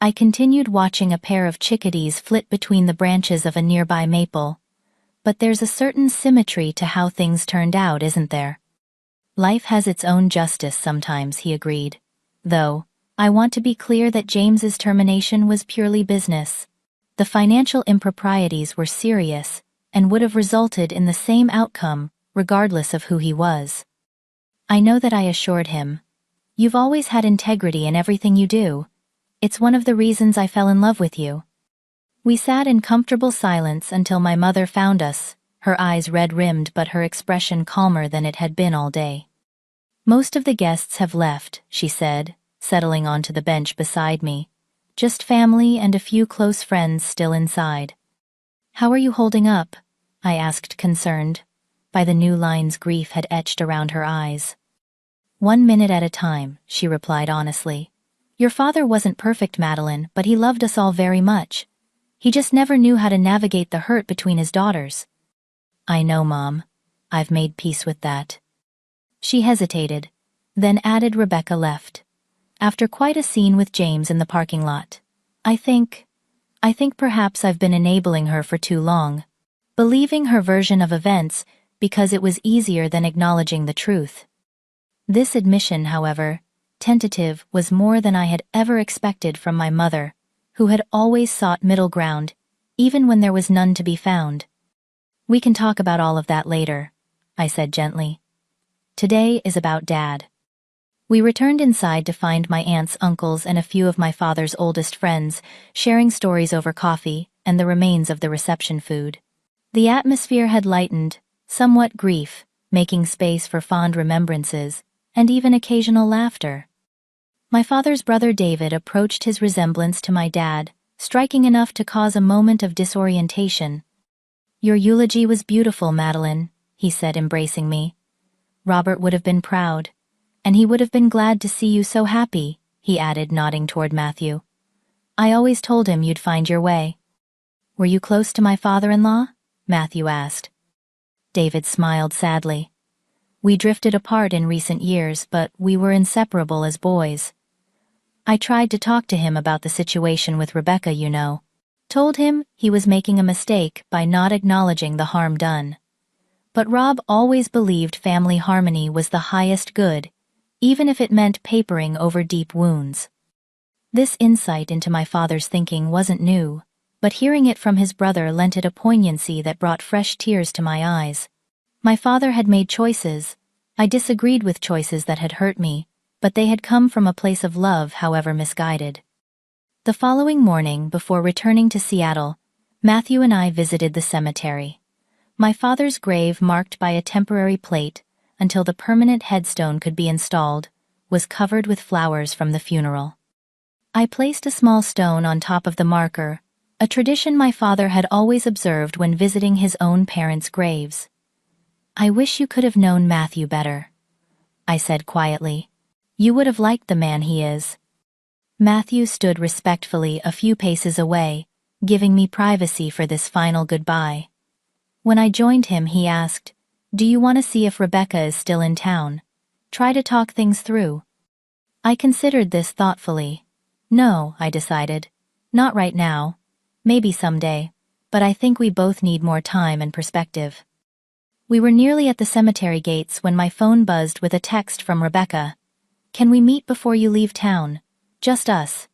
I continued watching a pair of chickadees flit between the branches of a nearby maple. But there's a certain symmetry to how things turned out, isn't there? Life has its own justice sometimes, he agreed. Though, I want to be clear that James's termination was purely business. The financial improprieties were serious and would have resulted in the same outcome, regardless of who he was. I know that, I assured him. You've always had integrity in everything you do. It's one of the reasons I fell in love with you. We sat in comfortable silence until my mother found us, her eyes red-rimmed but her expression calmer than it had been all day. Most of the guests have left, she said, settling onto the bench beside me. Just family and a few close friends still inside. How are you holding up? I asked, concerned. By the new lines grief had etched around her eyes. 1 minute at a time, she replied honestly. Your father wasn't perfect, Madeline, but he loved us all very much. He just never knew how to navigate the hurt between his daughters. I know, Mom. I've made peace with that. She hesitated, then added, Rebecca left. After quite a scene with James in the parking lot. I think perhaps I've been enabling her for too long, believing her version of events because it was easier than acknowledging the truth. This admission, however, tentative, was more than I had ever expected from my mother, who had always sought middle ground, even when there was none to be found. We can talk about all of that later, I said gently. Today is about Dad. We returned inside to find my aunts, uncles, and a few of my father's oldest friends sharing stories over coffee and the remains of the reception food. The atmosphere had lightened, somewhat grief, making space for fond remembrances and even occasional laughter. My father's brother David approached his resemblance to my dad, striking enough to cause a moment of disorientation. "Your eulogy was beautiful, Madeline," he said, embracing me. "Robert would have been proud. And he would have been glad to see you so happy," he added, nodding toward Matthew. "I always told him you'd find your way." "Were you close to my father-in-law?" Matthew asked. David smiled sadly. "We drifted apart in recent years, but we were inseparable as boys. I tried to talk to him about the situation with Rebecca, you know. Told him he was making a mistake by not acknowledging the harm done. But Rob always believed family harmony was the highest good, even if it meant papering over deep wounds." This insight into my father's thinking wasn't new, but hearing it from his brother lent it a poignancy that brought fresh tears to my eyes. My father had made choices. I disagreed with choices that had hurt me, but they had come from a place of love, however misguided. The following morning, before returning to Seattle, Matthew and I visited the cemetery. My father's grave, marked by a temporary plate until the permanent headstone could be installed, was covered with flowers from the funeral. I placed a small stone on top of the marker, a tradition my father had always observed when visiting his own parents' graves. "I wish you could have known Matthew better," I said quietly. "You would have liked the man he is." Matthew stood respectfully a few paces away, giving me privacy for this final goodbye. When I joined him, he asked, "Do you want to see if Rebecca is still in town? Try to talk things through." I considered this thoughtfully. "No," I decided. "Not right now. Maybe someday. But I think we both need more time and perspective." We were nearly at the cemetery gates when my phone buzzed with a text from Rebecca. "Can we meet before you leave town? Just us."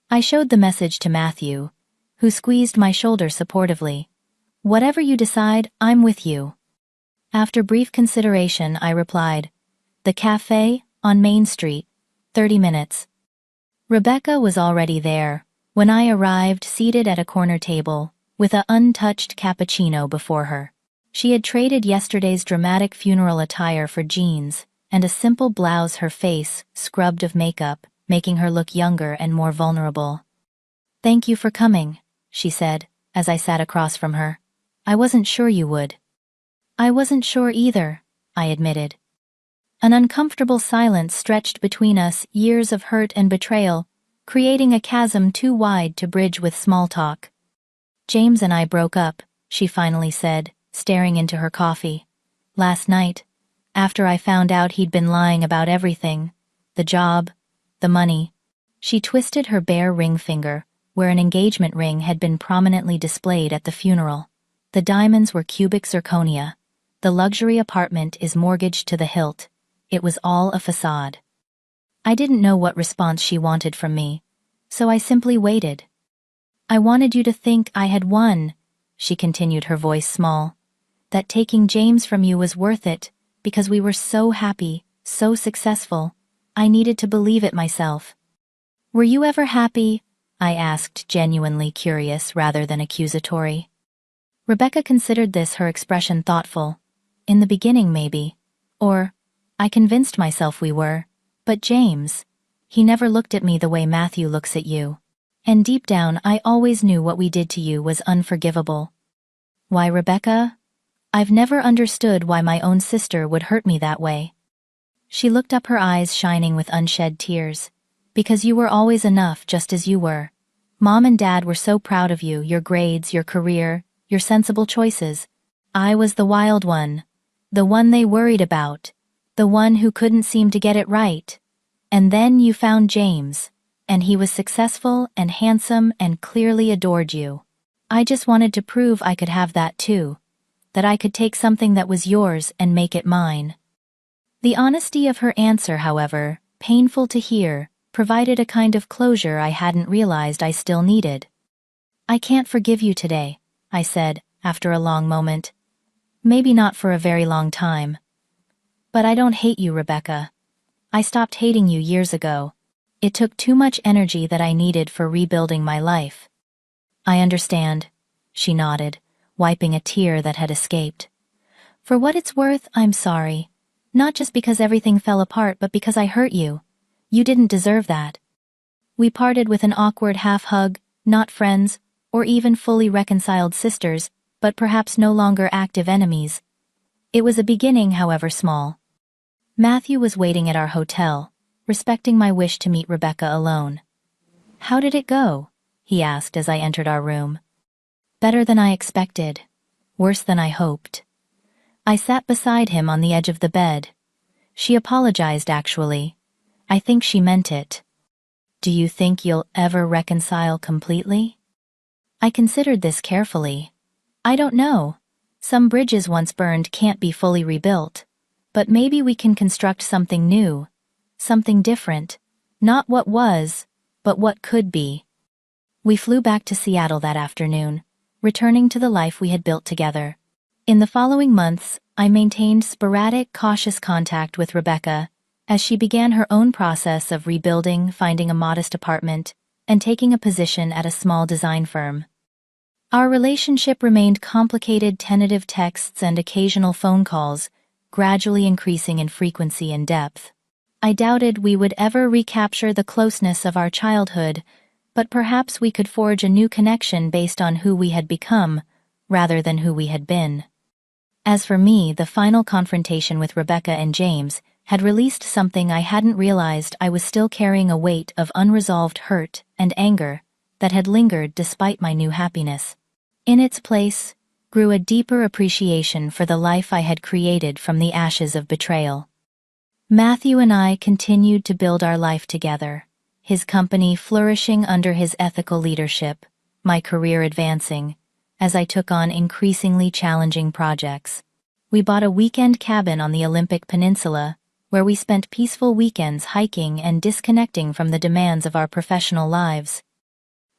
I showed the message to Matthew, who squeezed my shoulder supportively. "Whatever you decide, I'm with you." After brief consideration, I replied, "The cafe, on Main Street, 30 minutes. Rebecca was already there when I arrived, seated at a corner table, with an untouched cappuccino before her. She had traded yesterday's dramatic funeral attire for jeans and a simple blouse, her face scrubbed of makeup, making her look younger and more vulnerable. "Thank you for coming," she said, as I sat across from her. "I wasn't sure you would." "I wasn't sure either," I admitted. An uncomfortable silence stretched between us, years of hurt and betrayal, creating a chasm too wide to bridge with small talk. "James and I broke up," she finally said, staring into her coffee. "Last night, after I found out he'd been lying about everything, the job, the money." She twisted her bare ring finger, where an engagement ring had been prominently displayed at the funeral. "The diamonds were cubic zirconia. The luxury apartment is mortgaged to the hilt. It was all a facade." I didn't know what response she wanted from me, so I simply waited. "I wanted you to think I had won," she continued, her voice small. "That taking James from you was worth it, because we were so happy, so successful. I needed to believe it myself." "Were you ever happy?" I asked, genuinely curious rather than accusatory. Rebecca considered this her expression thoughtful. "In the beginning, maybe. Or, I convinced myself we were. But James, he never looked at me the way Matthew looks at you. And deep down, I always knew what we did to you was unforgivable." "Why, Rebecca? I've never understood why my own sister would hurt me that way." She looked up, her eyes shining with unshed tears. "Because you were always enough, just as you were. Mom and Dad were so proud of you, your grades, your career, your sensible choices. I was the wild one. The one they worried about. The one who couldn't seem to get it right. And then you found James, and he was successful and handsome and clearly adored you. I just wanted to prove I could have that too. That I could take something that was yours and make it mine." The honesty of her answer, however, painful to hear, provided a kind of closure I hadn't realized I still needed. "I can't forgive you today," I said, after a long moment. "Maybe not for a very long time. But I don't hate you, Rebecca. I stopped hating you years ago. It took too much energy that I needed for rebuilding my life." "I understand," she nodded, wiping a tear that had escaped. For what it's worth, I'm sorry. Not just because everything fell apart, but because I hurt you. You didn't deserve that. We parted with an awkward half-hug, not friends, or even fully reconciled sisters, but perhaps no longer active enemies. It was a beginning, however small. Matthew was waiting at our hotel, respecting my wish to meet Rebecca alone. "How did it go?" he asked as I entered our room. "Better than I expected. Worse than I hoped." I sat beside him on the edge of the bed. "She apologized, actually. I think she meant it." "Do you think you'll ever reconcile completely?" I considered this carefully. I don't know. Some bridges once burned can't be fully rebuilt. But maybe we can construct something new. Something different. Not what was, but what could be. We flew back to Seattle that afternoon, returning to the life we had built together. In the following months, I maintained sporadic, cautious contact with Rebecca as she began her own process of rebuilding, finding a modest apartment, and taking a position at a small design firm. Our relationship remained complicated, tentative texts and occasional phone calls, gradually increasing in frequency and depth. I doubted we would ever recapture the closeness of our childhood, but perhaps we could forge a new connection based on who we had become, rather than who we had been. As for me, the final confrontation with Rebecca and James had released something I hadn't realized. I was still carrying a weight of unresolved hurt and anger that had lingered despite my new happiness. In its place grew a deeper appreciation for the life I had created from the ashes of betrayal. Matthew and I continued to build our life together, his company flourishing under his ethical leadership, my career advancing, as I took on increasingly challenging projects. We bought a weekend cabin on the Olympic Peninsula, where we spent peaceful weekends hiking and disconnecting from the demands of our professional lives.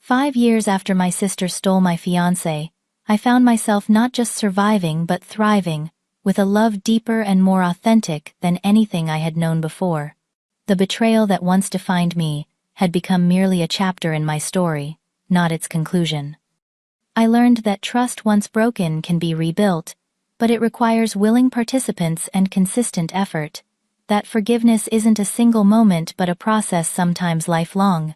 5 years after my sister stole my fiancé, I found myself not just surviving but thriving, with a love deeper and more authentic than anything I had known before. The betrayal that once defined me had become merely a chapter in my story, not its conclusion. I learned that trust once broken can be rebuilt, but it requires willing participants and consistent effort. That forgiveness isn't a single moment but a process, sometimes lifelong.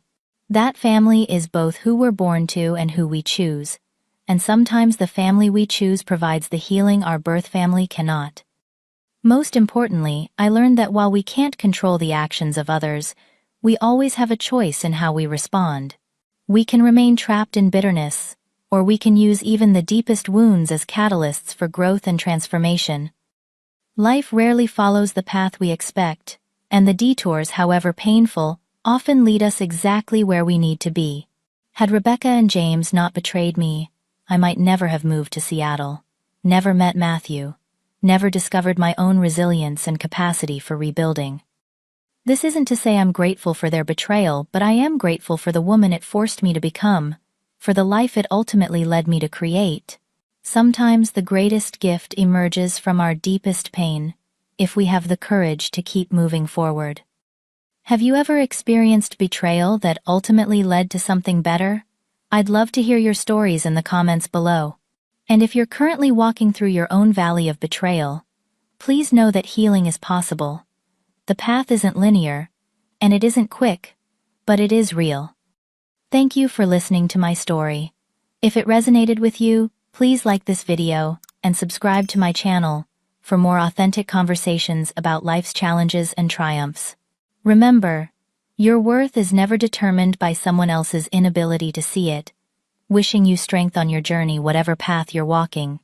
That family is both who we're born to and who we choose. And sometimes the family we choose provides the healing our birth family cannot. Most importantly, I learned that while we can't control the actions of others, we always have a choice in how we respond. We can remain trapped in bitterness, or we can use even the deepest wounds as catalysts for growth and transformation. Life rarely follows the path we expect, and the detours, however painful, often lead us exactly where we need to be. Had Rebecca and James not betrayed me, I might never have moved to Seattle, never met Matthew, never discovered my own resilience and capacity for rebuilding. This isn't to say I'm grateful for their betrayal, but I am grateful for the woman it forced me to become, for the life it ultimately led me to create. Sometimes the greatest gift emerges from our deepest pain, if we have the courage to keep moving forward. Have you ever experienced betrayal that ultimately led to something better? I'd love to hear your stories in the comments below. And if you're currently walking through your own valley of betrayal, please know that healing is possible. The path isn't linear, and it isn't quick, but it is real. Thank you for listening to my story. If it resonated with you, please like this video and subscribe to my channel for more authentic conversations about life's challenges and triumphs. Remember, your worth is never determined by someone else's inability to see it. Wishing you strength on your journey, whatever path you're walking.